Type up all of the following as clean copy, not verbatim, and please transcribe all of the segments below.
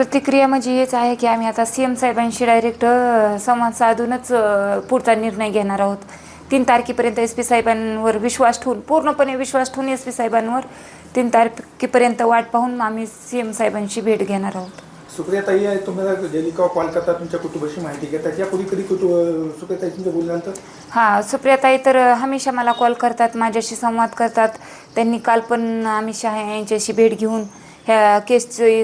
प्रतिक्रिया म्हणजे हेच आहे की आम्ही आता CM साहेबांशी डायरेक्ट संवाद साधूनच पुढचा निर्णय घेणार आहोत. 3 तारखेपर्यंत SP साहेबांवर विश्वास ठेवून, पूर्णपणे विश्वास ठेवून SP साहेबांवर 3 तारखेपर्यंत वाट पाहून आम्ही CM साहेबांशी भेट घेणार आहोत. सुप्रियाताई आहे, तुम्हाला डेली कॉल करतात, तुमच्या कुटुंबाशी माहिती घेतात. यापूर्वी कधी सुप्रियाताई तुमच्या बोलल्यानंतर? हां, सुप्रियाताई तर हमेशा मला कॉल करतात, माझ्याशी संवाद करतात. त्यांनी काल पण अमित शहा यांच्याशी भेट घेऊन ह्या केसची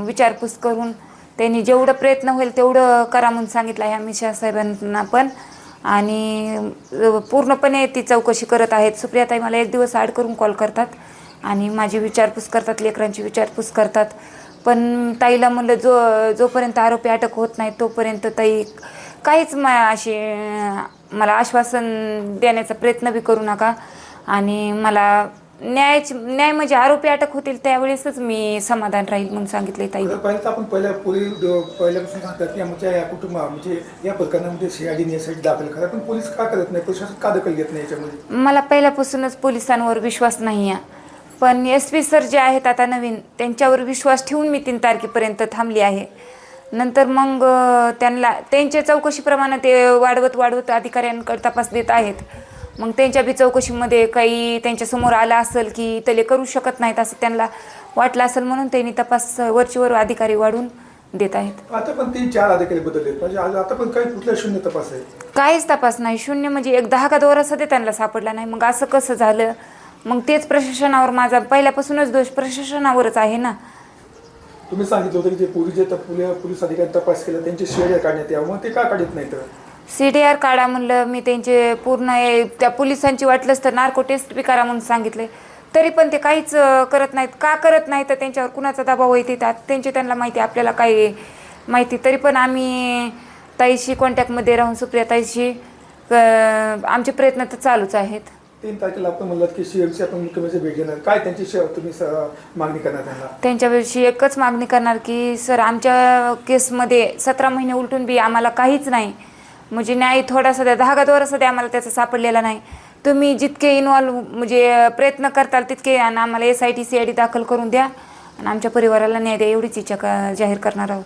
विचारपूस करून त्यांनी जेवढं प्रयत्न होईल तेवढं करा म्हणून सांगितलं आहे अमित शहा साहेबांना पण. आणि पूर्णपणे ती चौकशी करत आहेत. सुप्रियाताई मला एक दिवस आड करून कॉल करतात आणि माझी विचारपूस करतात, लेकरांची विचारपूस करतात. पण ताईला म्हणलं जोपर्यंत आरोपी अटक होत नाही तोपर्यंत ताई काहीच मला आश्वासन देण्याचा प्रयत्न बी करू नका. आणि मला न्याय म्हणजे आरोपी अटक होतील त्यावेळेसच मी समाधान राहील म्हणून सांगितले ताई. पहिलं आपण पहिल्यापासून सांगतात की आमच्या या म्हणजे या प्रकरणामध्ये CID SIT दाखल करा, पण पोलीस का करत नाही, प्रशासन का दखल घेत नाही याच्यामध्ये? मला पहिल्यापासूनच पोलिसांवर विश्वास नाही आहे. पण SP सर जे आहेत आता नवीन, त्यांच्यावर विश्वास ठेवून मी 3 तारखेपर्यंत थांबली आहे. नंतर मग त्यांच्या चौकशीप्रमाणे ते वाढवत अधिकाऱ्यांकडे तपास देत आहेत. मग त्यांच्या बी चौकशीमध्ये काही त्यांच्यासमोर आलं असेल की ते करू शकत नाहीत असं त्यांना वाटलं असेल, म्हणून त्यांनी तपास वरचीवर अधिकारी वाढून देत आहेत. आता पण 3-4 अधिकारी बदलले, म्हणजे आता पण काही कुठला शून्य तपास आहे? काहीच तपास नाही. शून्य म्हणजे एक दहा का दोरा सध्या त्यांना सापडला नाही. मग असं कसं झालं? मग तेच प्रशासनावर, माझा पहिल्यापासूनच दोष प्रशासनावरच आहे ना. तुम्ही सांगितलं होतं की जे पोलीस अधिकारी तपास केला त्यांचे CID काढण्यात यावं, मग ते का काढत नाही? तर CDR काढा म्हणलं मी, त्यांचे पूर्ण त्या पोलिसांची वाटलंच तर नार्को टेस्ट बी करा म्हणून सांगितले, तरी पण ते काहीच करत नाहीत. का करत नाही तर त्यांच्यावर कुणाचा दबाव येते त्यांना माहिती, आपल्याला काय माहिती. तरी पण आम्ही ताईशी कॉन्टॅक्टमध्ये राहून सुप्रियाताईशी आमचे प्रयत्न तर चालूच आहेत. 3 तारखेला आपण म्हणलात की CMC आपण मुख्यमंत्री भेट घेणार, काय त्यांची तुम्ही मागणी करणार? त्यांच्याविषयी एकच मागणी करणार की सर, आमच्या केसमध्ये 17 महिने उलटून बी आम्हाला काहीच नाही, म्हणजे न्याय थोडासा द्या, धागाद्वारा सध्या आम्हाला त्याचा सापडलेला नाही. तुम्ही जितके म्हणजे प्रयत्न करताल तितके आम्हाला SIT CID दाखल करून द्या आणि आमच्या परिवाराला न्याय द्या, एवढीच इच्छा जाहीर करणार आहोत.